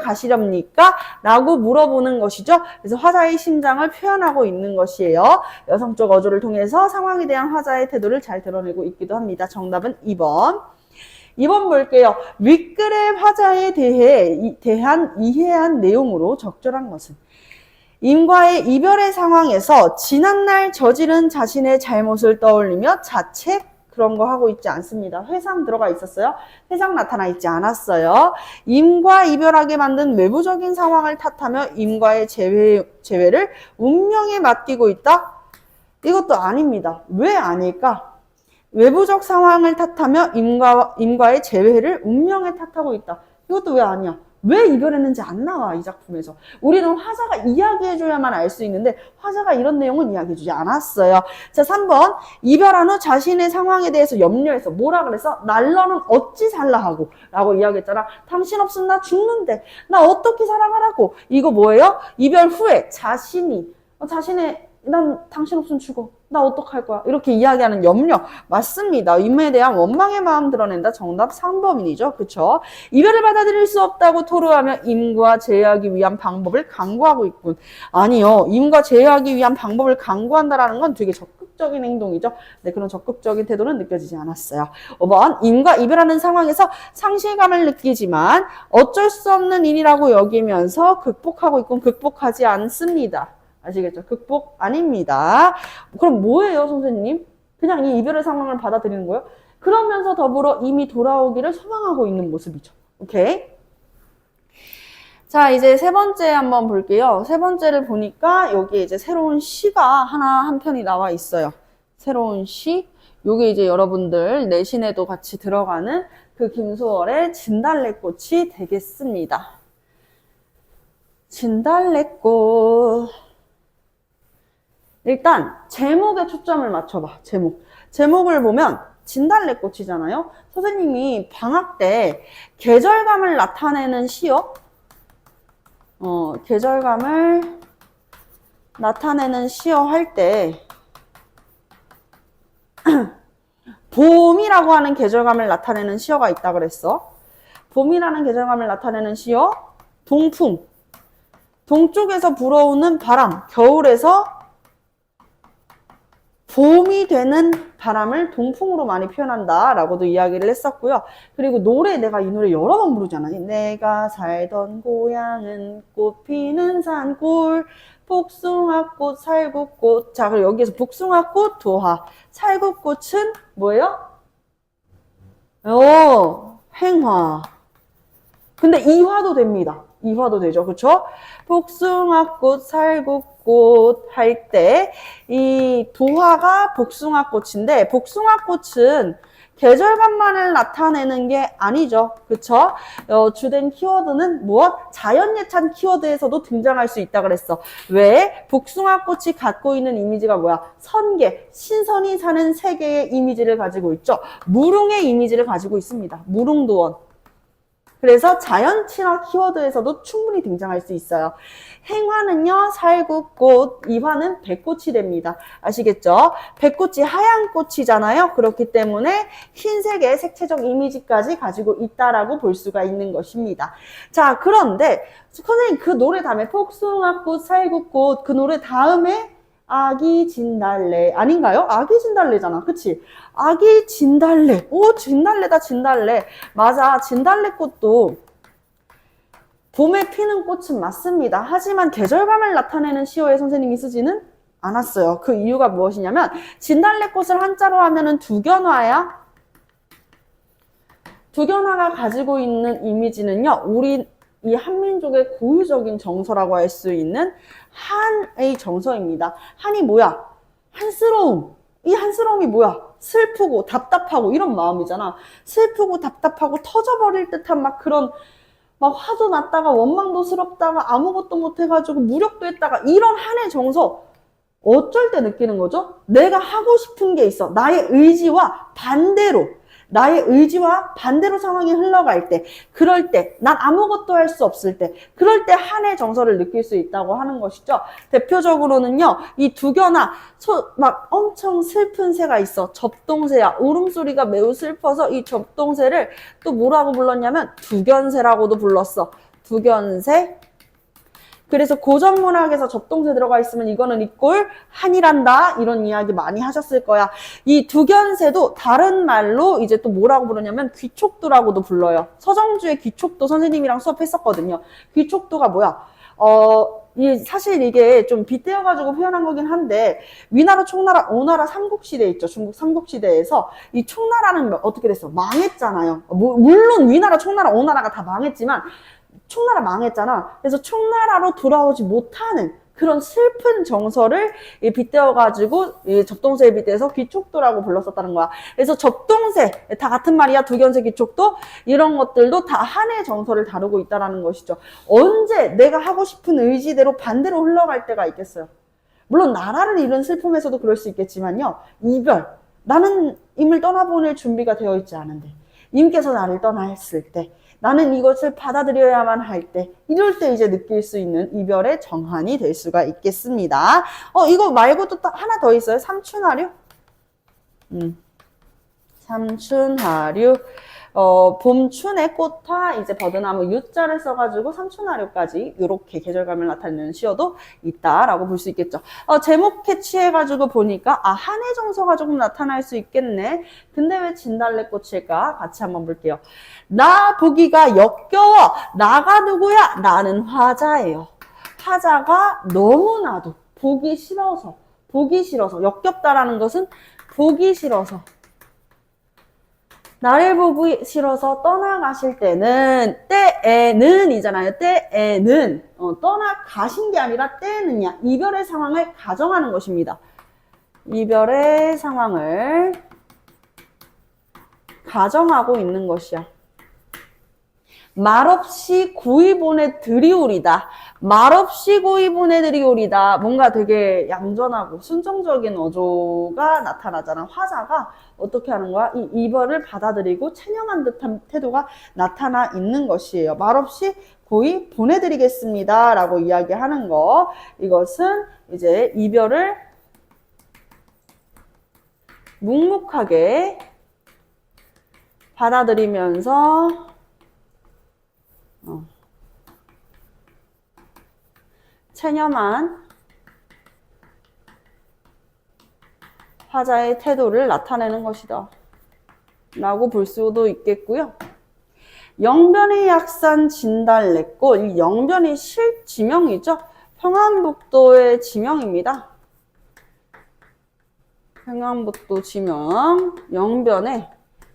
가시렵니까? 라고 물어보는 것이죠. 그래서 화자의 심장을 표현하고 있는 것이에요. 여성적 어조를 통해서 상황에 대한 화자의 태도를 잘 드러내고 있기도 합니다. 정답은 2번. 2번 볼게요. 윗글의 화자에 대한 이해한 내용으로 적절한 것은? 임과의 이별의 상황에서 지난날 저지른 자신의 잘못을 떠올리며 자책, 그런 거 하고 있지 않습니다. 회상 들어가 있었어요? 회상 나타나 있지 않았어요. 임과 이별하게 만든 외부적인 상황을 탓하며 임과의 재회를 운명에 맡기고 있다? 이것도 아닙니다. 왜 아닐까? 외부적 상황을 탓하며 임과의 재회를 운명에 탓하고 있다. 이것도 왜 아니야? 왜 이별했는지 안 나와, 이 작품에서. 우리는 화자가 이야기해줘야만 알 수 있는데 화자가 이런 내용은 이야기해주지 않았어요. 자, 3번. 이별한 후 자신의 상황에 대해서 염려해서 뭐라 그래서? 날 너는 어찌 살라 하고 라고 이야기했잖아. 당신 없으면 나 죽는데 나 어떻게 살아가라고. 이거 뭐예요? 이별 후에 자신이 난 당신 없으면 죽어. 나 어떡할 거야? 이렇게 이야기하는 염려. 맞습니다. 임에 대한 원망의 마음 드러낸다. 정답 3번이죠. 그쵸? 이별을 받아들일 수 없다고 토로하며 임과 제어하기 위한 방법을 강구하고 있군. 아니요. 임과 제어하기 위한 방법을 강구한다라는 건 되게 적극적인 행동이죠. 네, 그런 적극적인 태도는 느껴지지 않았어요. 5번. 임과 이별하는 상황에서 상실감을 느끼지만 어쩔 수 없는 일이라고 여기면서 극복하고 있군. 극복하지 않습니다. 아시겠죠? 극복 아닙니다. 그럼 뭐예요, 선생님? 그냥 이 이별의 상황을 받아들이는 거예요? 그러면서 더불어 이미 돌아오기를 소망하고 있는 모습이죠. 오케이? 자, 이제 세 번째 한번 볼게요. 세 번째를 보니까 여기에 이제 새로운 시가 한 편이 나와 있어요. 새로운 시. 요게 이제 여러분들 내신에도 같이 들어가는 그 김소월의 진달래꽃이 되겠습니다. 진달래꽃. 일단 제목에 초점을 맞춰봐. 제목을 보면 진달래꽃이잖아요. 선생님이 방학 때 계절감을 나타내는 시요. 계절감을 나타내는 시어 할 때 봄이라고 하는 계절감을 나타내는 시어가 있다 그랬어. 봄이라는 계절감을 나타내는 시어. 동풍. 동쪽에서 불어오는 바람. 겨울에서 봄이 되는 바람을 동풍으로 많이 표현한다 라고도 이야기를 했었고요. 그리고 내가 이 노래 여러 번 부르잖아. 내가 살던 고향은 꽃 피는 산골, 복숭아꽃, 살구꽃. 자, 그리고 여기에서 복숭아꽃, 도화. 살구꽃은 뭐예요? 횡화. 근데 이화도 됩니다. 이화도 되죠. 그쵸? 복숭아꽃, 살구꽃 할 때 이 도화가 복숭아꽃인데 복숭아꽃은 계절감만을 나타내는 게 아니죠. 그쵸? 주된 키워드는 무엇? 자연예찬 키워드에서도 등장할 수 있다 그랬어. 왜? 복숭아꽃이 갖고 있는 이미지가 뭐야? 선계, 신선이 사는 세계의 이미지를 가지고 있죠. 무릉의 이미지를 가지고 있습니다. 무릉도원. 그래서 자연 친화 키워드에서도 충분히 등장할 수 있어요. 행화는요, 살구꽃, 이화는 백꽃이 됩니다. 아시겠죠? 백꽃이 하얀 꽃이잖아요. 그렇기 때문에 흰색의 색채적 이미지까지 가지고 있다라고 볼 수가 있는 것입니다. 자, 그런데 선생님 그 노래 다음에 복숭아꽃, 살구꽃 그 노래 다음에 아기 진달래 아닌가요? 아기 진달래잖아. 그치? 아기 진달래. 오, 진달래다, 진달래. 맞아. 진달래꽃도 봄에 피는 꽃은 맞습니다. 하지만 계절감을 나타내는 시어에 선생님이 쓰지는 않았어요. 그 이유가 무엇이냐면 진달래꽃을 한자로 하면은 두견화야. 두견화가 가지고 있는 이미지는요, 우리 이 한민족의 고유적인 정서라고 할 수 있는 한의 정서입니다. 한이 뭐야? 한스러움. 이 한스러움이 뭐야? 슬프고 답답하고 이런 마음이잖아. 슬프고 답답하고 터져버릴 듯한 막 그런 막 화도 났다가 원망도스럽다가 아무것도 못해가지고 무력도 했다가 이런 한의 정서 어쩔 때 느끼는 거죠? 내가 하고 싶은 게 있어. 나의 의지와 반대로 상황이 흘러갈 때, 그럴 때, 난 아무것도 할 수 없을 때, 그럴 때 한의 정서를 느낄 수 있다고 하는 것이죠. 대표적으로는요, 이 두견화, 막 엄청 슬픈 새가 있어. 접동새야. 울음소리가 매우 슬퍼서 이 접동새를 또 뭐라고 불렀냐면 두견새라고도 불렀어. 두견새. 그래서 고전문학에서 접동새 들어가 있으면 이거는 이꼴 한이란다 이런 이야기 많이 하셨을 거야. 이 두견새도 다른 말로 이제 또 뭐라고 부르냐면 귀촉도라고도 불러요. 서정주의 귀촉도 선생님이랑 수업했었거든요. 귀촉도가 뭐야? 사실 이게 좀 빗대어가지고 표현한 거긴 한데 위나라, 총나라, 오나라 삼국시대 있죠. 중국 삼국시대에서 이 총나라는 어떻게 됐어? 망했잖아요. 물론 위나라, 총나라, 오나라가 다 망했지만 총나라 망했잖아. 그래서 총나라로 돌아오지 못하는 그런 슬픈 정서를 빗대어가지고 접동새에 빗대서 귀촉도라고 불렀었다는 거야. 그래서 접동새, 다 같은 말이야. 두견새, 귀촉도 이런 것들도 다 한의 정서를 다루고 있다는 것이죠. 언제 내가 하고 싶은 의지대로 반대로 흘러갈 때가 있겠어요. 물론 나라를 잃은 슬픔에서도 그럴 수 있겠지만요. 이별, 나는 임을 떠나보낼 준비가 되어 있지 않은데 임께서 나를 떠났을 때 나는 이것을 받아들여야만 할 때, 이럴 때 이제 느낄 수 있는 이별의 정한이 될 수가 있겠습니다. 이거 말고도 또 하나 더 있어요. 삼춘하류? 삼춘하류. 봄춘의 꽃화, 이제 버드나무 U자를 써가지고 삼춘하류까지 이렇게 계절감을 나타내는 시어도 있다라고 볼 수 있겠죠. 제목 캐치해가지고 보니까, 한의 정서가 조금 나타날 수 있겠네. 근데 왜 진달래꽃일까? 같이 한번 볼게요. 나 보기가 역겨워. 나가 누구야? 나는 화자예요. 화자가 너무나도 보기 싫어서, 역겹다라는 것은 보기 싫어서, 나를 보기 싫어서 떠나가실 때는, 때에는 이잖아요. 때에는, 떠나가신 게 아니라 때에는야, 이별의 상황을 가정하는 것입니다. 이별의 상황을 가정하고 있는 것이야. 말없이 고이 보내드리오리다. 말없이 고이 보내드리오리다. 뭔가 되게 얌전하고 순정적인 어조가 나타나잖아. 화자가 어떻게 하는 거야? 이 이별을 받아들이고 체념한 듯한 태도가 나타나 있는 것이에요. 말없이 고이 보내드리겠습니다. 라고 이야기하는 거. 이것은 이제 이별을 묵묵하게 받아들이면서 체념한 화자의 태도를 나타내는 것이다 라고 볼 수도 있겠고요. 영변의 약산 진달래꽃, 이 영변이 실지명이죠. 평안북도의 지명입니다. 평안북도 지명, 영변의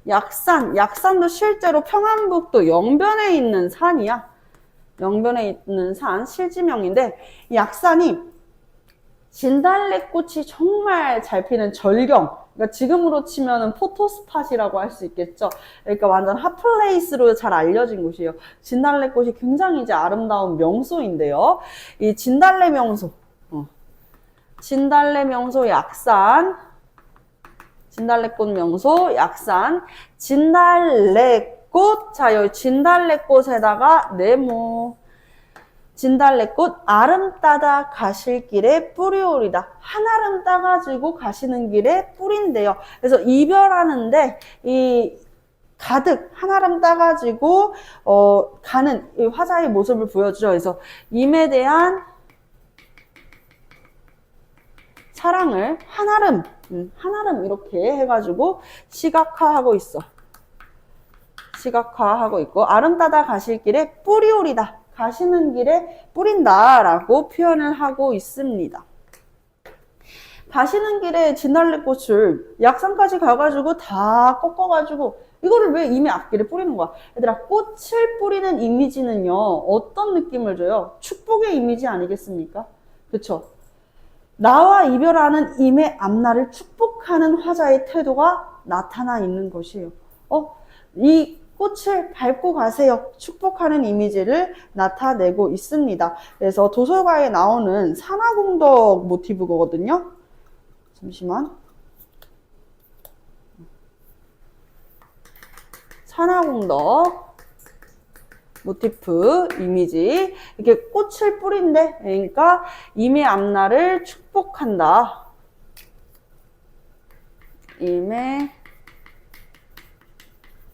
약산도 실제로 평안북도 영변에 있는 산이야. 영변에 있는 산, 실지명인데 이 약산이 진달래꽃이 정말 잘 피는 절경, 그러니까 지금으로 치면은 포토스팟이라고 할 수 있겠죠. 그러니까 완전 핫플레이스로 잘 알려진 곳이에요. 진달래꽃이 굉장히 이제 아름다운 명소인데요. 이 진달래 명소, 진달래 명소 약산, 진달래꽃 명소 약산, 진달래꽃, 자 여기 진달래꽃에다가 네모, 진달래꽃 아름 따다 가실 길에 뿌리오리다. 한아름 따가지고 가시는 길에 뿌린대요. 그래서 이별하는데 이 가득 한아름 따가지고 가는 이 화자의 모습을 보여주죠. 그래서 임에 대한 사랑을 한아름 이렇게 해가지고 시각화하고 있어. 시각화하고 있고, 아름 따다 가실 길에 뿌리오리다. 가시는 길에 뿌린다라고 표현을 하고 있습니다. 가시는 길에 진달래꽃을 약산까지 가가지고 다 꺾어가지고 이거를 왜 이미 앞길에 뿌리는 거야? 얘들아, 꽃을 뿌리는 이미지는요, 어떤 느낌을 줘요? 축복의 이미지 아니겠습니까? 그쵸? 나와 이별하는 임의 앞날을 축복하는 화자의 태도가 나타나 있는 것이에요. 이 꽃을 밟고 가세요. 축복하는 이미지를 나타내고 있습니다. 그래서 도서가에 나오는 산화공덕 모티브거든요. 잠시만. 산화공덕 모티프 이미지, 이렇게 꽃을 뿌린대. 그러니까 임의 앞날을 축복한다. 임의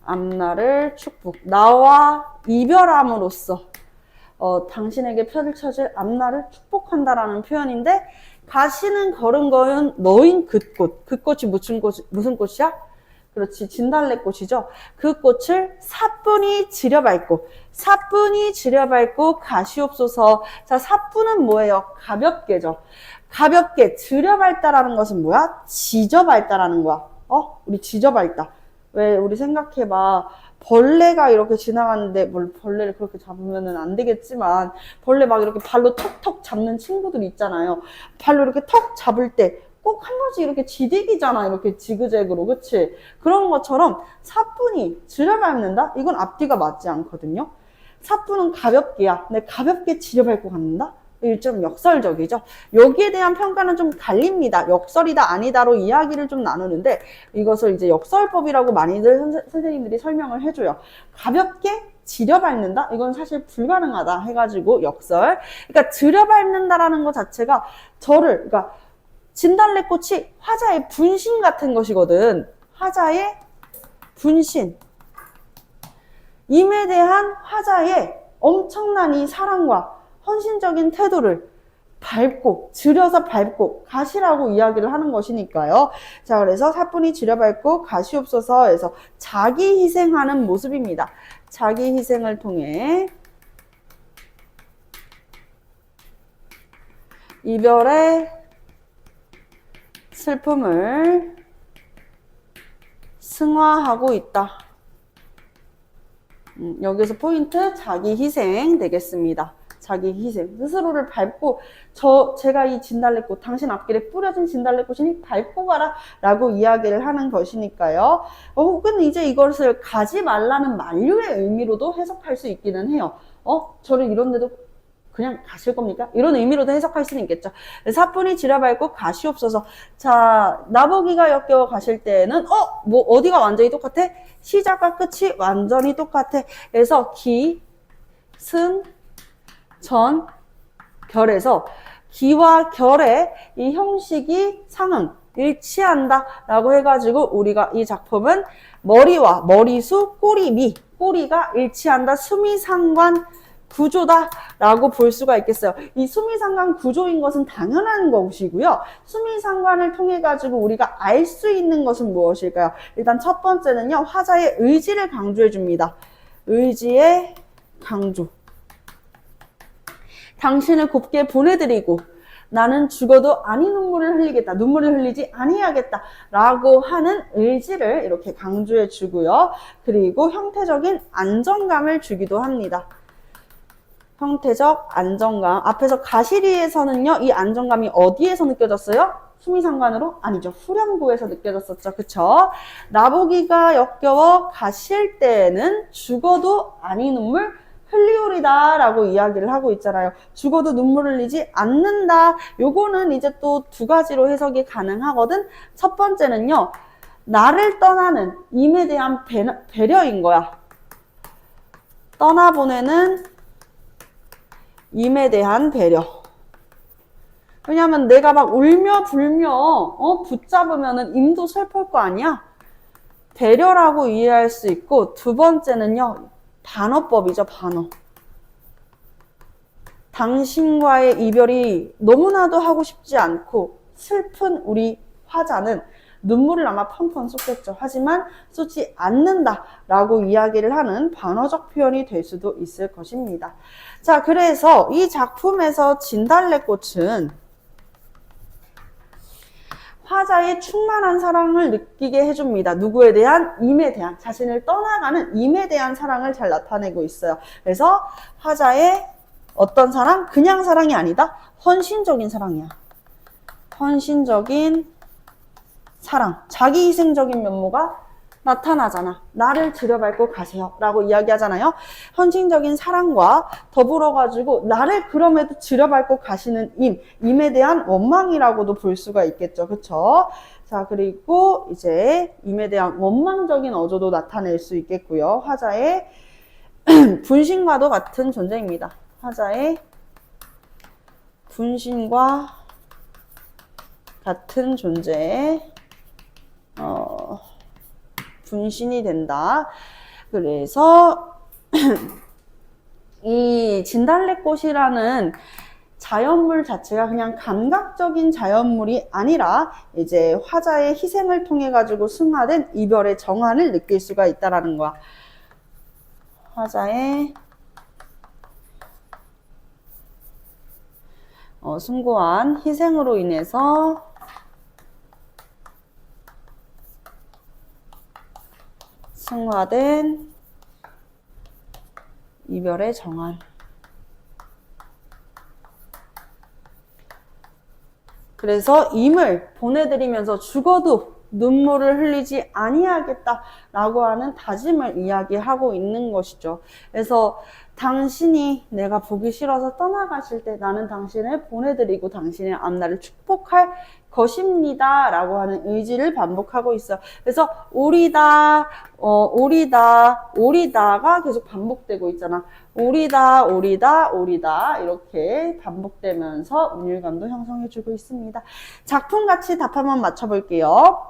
앞날을 축복. 나와 이별함으로써 당신에게 펼쳐질 앞날을 축복한다라는 표현인데, 가시는 걸은 거는 너인 그 꽃. 그 꽃이 무슨 꽃이야? 그렇지, 진달래꽃이죠. 그 꽃을 사뿐히 사뿐히 지려밟고 가시옵소서. 자, 사뿐은 뭐예요? 가볍게죠. 가볍게 지려밟다라는 것은 뭐야? 지져밟다라는 거야. 우리 지져밟다. 왜, 우리 생각해봐. 벌레가 이렇게 지나가는데, 뭘 벌레를 그렇게 잡으면은 안 되겠지만, 벌레 막 이렇게 발로 턱턱 잡는 친구들 있잖아요. 발로 이렇게 턱 잡을 때, 꼭 한 번씩 이렇게 지디기잖아. 이렇게 지그재그로. 그치? 그런 것처럼 사뿐히 지려밟는다? 이건 앞뒤가 맞지 않거든요. 사뿐은 가볍게야. 근데 가볍게 지려밟고 갖는다? 좀 역설적이죠. 여기에 대한 평가는 좀 갈립니다. 역설이다 아니다로 이야기를 좀 나누는데, 이것을 이제 역설법이라고 많이들 선생님들이 설명을 해줘요. 가볍게 지려밟는다? 이건 사실 불가능하다 해가지고 역설. 그러니까 지려밟는다라는 것 자체가 그러니까 진달래꽃이 화자의 분신 같은 것이거든. 화자의 분신. 임에 대한 화자의 엄청난 이 사랑과 헌신적인 태도를 지려서 밟고 가시라고 이야기를 하는 것이니까요. 자, 그래서 사뿐히 지려밟고 가시옵소서 해서 자기 희생하는 모습입니다. 자기 희생을 통해 이별의 슬픔을 승화하고 있다. 여기서 포인트, 자기 희생 되겠습니다. 자기 희생. 스스로를 밟고, 제가 이 진달래꽃, 당신 앞길에 뿌려진 진달래꽃이니 밟고 가라 라고 이야기를 하는 것이니까요. 혹은 이제 이것을 가지 말라는 만류의 의미로도 해석할 수 있기는 해요. 저를 이런 데도 그냥 가실 겁니까? 이런 의미로도 해석할 수는 있겠죠. 사뿐히 지려밟고 가시옵소서. 자, 나보기가 역겨워 가실 때는 뭐 어디가 완전히 똑같아? 시작과 끝이 완전히 똑같아. 그래서 기, 승, 전, 결에서 기와 결의 이 형식이 상응, 일치한다 라고 해가지고 우리가 이 작품은 머리와 머리수, 꼬리미, 꼬리가 일치한다, 수미상관 구조다 라고 볼 수가 있겠어요. 이 수미상관 구조인 것은 당연한 것이고요. 수미상관을 통해 가지고 우리가 알 수 있는 것은 무엇일까요? 일단 첫 번째는요, 화자의 의지를 강조해 줍니다. 의지의 강조. 당신을 곱게 보내드리고 나는 죽어도 아니 눈물을 흘리겠다. 눈물을 흘리지 아니하겠다. 라고 하는 의지를 이렇게 강조해 주고요. 그리고 형태적인 안정감을 주기도 합니다. 형태적 안정감. 앞에서 가시리에서는요, 이 안정감이 어디에서 느껴졌어요? 수미상관으로? 아니죠. 후렴구에서 느껴졌었죠. 그쵸? 나보기가 역겨워 가실 때에는 죽어도 아니 눈물 흘리오리다 라고 이야기를 하고 있잖아요. 죽어도 눈물 흘리지 않는다. 요거는 이제 또 두 가지로 해석이 가능하거든. 첫 번째는요, 나를 떠나는 임에 대한 배려인 거야. 떠나보내는 임에 대한 배려. 왜냐면 내가 막 울며 불며 붙잡으면은 임도 슬플 거 아니야? 배려라고 이해할 수 있고, 두 번째는요, 반어법이죠, 반어. 당신과의 이별이 너무나도 하고 싶지 않고 슬픈 우리 화자는 눈물을 아마 펑펑 쏟겠죠. 하지만 쏟지 않는다라고 이야기를 하는 반어적 표현이 될 수도 있을 것입니다. 자, 그래서 이 작품에서 진달래꽃은 화자의 충만한 사랑을 느끼게 해줍니다. 누구에 대한? 임에 대한, 자신을 떠나가는 임에 대한 사랑을 잘 나타내고 있어요. 그래서 화자의 어떤 사랑? 그냥 사랑이 아니다. 헌신적인 사랑이야. 헌신적인 사랑. 자기 희생적인 면모가 나타나잖아. 나를 들여밟고 가세요 라고 이야기하잖아요. 헌신적인 사랑과 더불어가지고 나를 그럼에도 들여밟고 가시는 임에 대한 원망이라고도 볼 수가 있겠죠. 그쵸? 자, 그리고 이제 임에 대한 원망적인 어조도 나타낼 수 있겠고요. 화자의 분신과도 같은 존재입니다. 화자의 분신과 같은 존재. 분신이 된다. 그래서 이 진달래꽃이라는 자연물 자체가 그냥 감각적인 자연물이 아니라 이제 화자의 희생을 통해 가지고 승화된 이별의 정환을 느낄 수가 있다라는 거야. 화자의 숭고한 희생으로 인해서 승화된 이별의 정환. 그래서 임을 보내드리면서 죽어도 눈물을 흘리지 아니하겠다라고 하는 다짐을 이야기하고 있는 것이죠. 그래서 당신이 내가 보기 싫어서 떠나가실 때 나는 당신을 보내드리고 당신의 앞날을 축복할 것입니다 라고 하는 의지를 반복하고 있어요. 그래서 오리다, 오리다가 계속 반복되고 있잖아. 오리다, 오리다, 오리다 이렇게 반복되면서 운율감도 형성해주고 있습니다. 작품같이 답 한번 맞춰볼게요.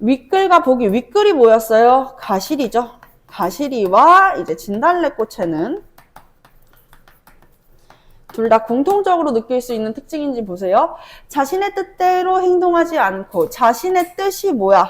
윗글과 보기, 윗글이 뭐였어요? 가시리죠. 가시리와 이제 진달래꽃에는 둘 다 공통적으로 느낄 수 있는 특징인지 보세요. 자신의 뜻대로 행동하지 않고, 자신의 뜻이 뭐야?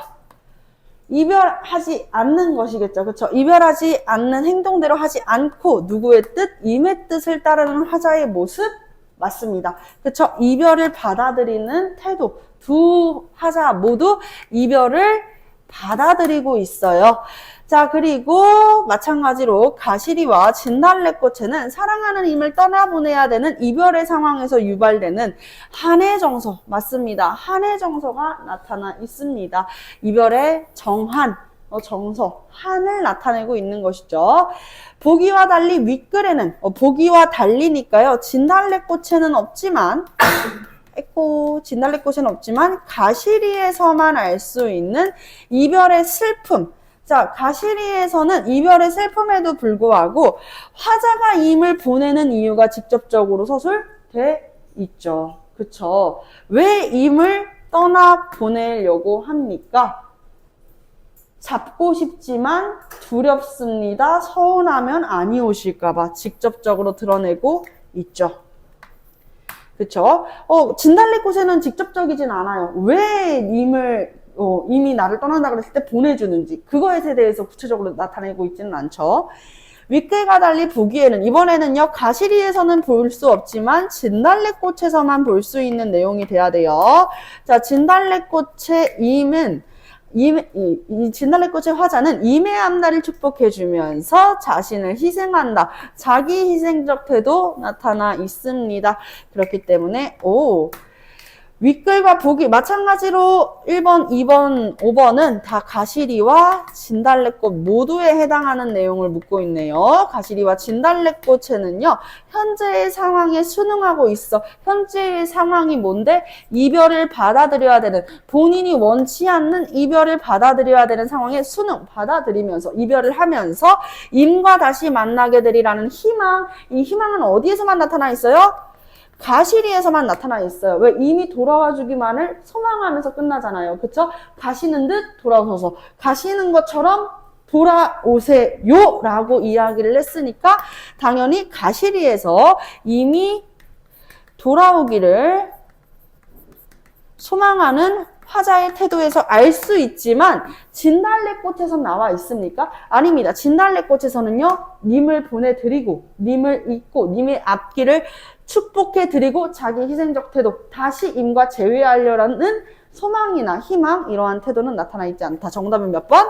이별하지 않는 것이겠죠. 그쵸? 이별하지 않는 행동대로 하지 않고 누구의 뜻? 임의 뜻을 따르는 화자의 모습? 맞습니다. 그쵸? 이별을 받아들이는 태도. 두 화자 모두 이별을 받아들이고 있어요. 자, 그리고 마찬가지로 가시리와 진달래꽃에는 사랑하는 임을 떠나보내야 되는 이별의 상황에서 유발되는 한의 정서, 맞습니다. 한의 정서가 나타나 있습니다. 이별의 정한, 정서, 한을 나타내고 있는 것이죠. 보기와 달리 윗글에는, 보기와 달리니까요, 진달래꽃에는 없지만, 진달래꽃에는 없지만, 가시리에서만 알 수 있는 이별의 슬픔, 자, 가시리에서는 이별의 슬픔에도 불구하고 화자가 임을 보내는 이유가 직접적으로 서술돼 있죠. 그쵸? 왜 임을 떠나 보내려고 합니까? 잡고 싶지만 두렵습니다. 서운하면 아니 오실까봐 직접적으로 드러내고 있죠. 그쵸? 진달래꽃에는 직접적이진 않아요. 왜 임이 나를 떠난다 그랬을 때 보내주는지 그거에 대해서 구체적으로 나타내고 있지는 않죠. 윗글과 달리 보기에는 이번에는요 가시리에서는 볼 수 없지만 진달래꽃에서만 볼 수 있는 내용이 돼야 돼요. 자, 진달래꽃의 임은 이 진달래꽃의 화자는 임의 앞날을 축복해주면서 자신을 희생한다. 자기 희생적 태도 나타나 있습니다. 그렇기 때문에 윗글과 보기 마찬가지로 1번, 2번, 5번은 다 가시리와 진달래꽃 모두에 해당하는 내용을 묻고 있네요. 가시리와 진달래꽃에는요. 현재의 상황에 순응하고 있어. 현재의 상황이 뭔데? 이별을 받아들여야 되는, 본인이 원치 않는 이별을 받아들여야 되는 상황에 받아들이면서 이별을 하면서 임과 다시 만나게 되리라는 희망, 이 희망은 어디에서만 나타나 있어요? 가시리에서만 나타나 있어요. 왜? 이미 돌아와 주기만을 소망하면서 끝나잖아요. 그쵸? 가시는 듯 돌아오셔서 가시는 것처럼 돌아오세요 라고 이야기를 했으니까 당연히 가시리에서 이미 돌아오기를 소망하는 화자의 태도에서 알 수 있지만 진달래꽃에서 나와 있습니까? 아닙니다. 진달래꽃에서는요, 님을 보내드리고, 님을 잊고, 님의 앞길을 축복해드리고 자기 희생적 태도, 다시 임과 재회하려라는 소망이나 희망, 이러한 태도는 나타나 있지 않다. 정답은 몇 번?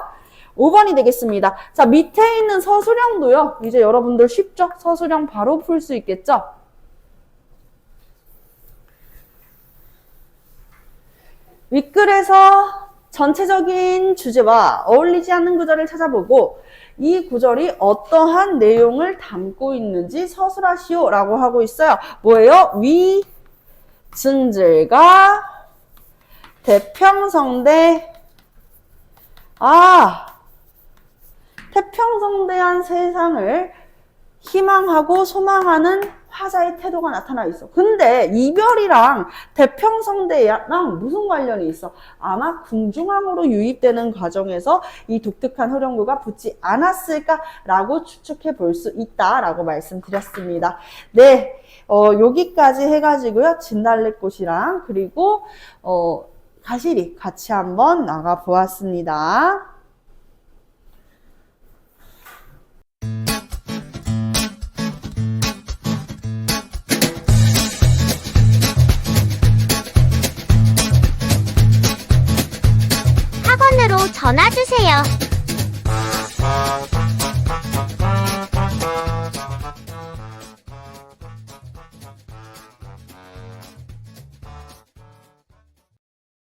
5번이 되겠습니다. 자, 밑에 있는 서술형도요. 이제 여러분들 쉽죠? 서술형 바로 풀 수 있겠죠? 윗글에서 전체적인 주제와 어울리지 않는 구절을 찾아보고 이 구절이 어떠한 내용을 담고 있는지 서술하시오 라고 하고 있어요. 뭐예요? 위, 증절과 태평성대. 태평성대한 세상을 희망하고 소망하는 화자의 태도가 나타나 있어. 근데 이별이랑 태평성대랑 무슨 관련이 있어? 아마 궁중암으로 유입되는 과정에서 이 독특한 흐름구가 붙지 않았을까라고 추측해 볼 수 있다라고 말씀드렸습니다. 네, 여기까지 해가지고요. 진달래꽃이랑 그리고 가시리 같이 한번 나가 보았습니다. 학원으로 전화 주세요.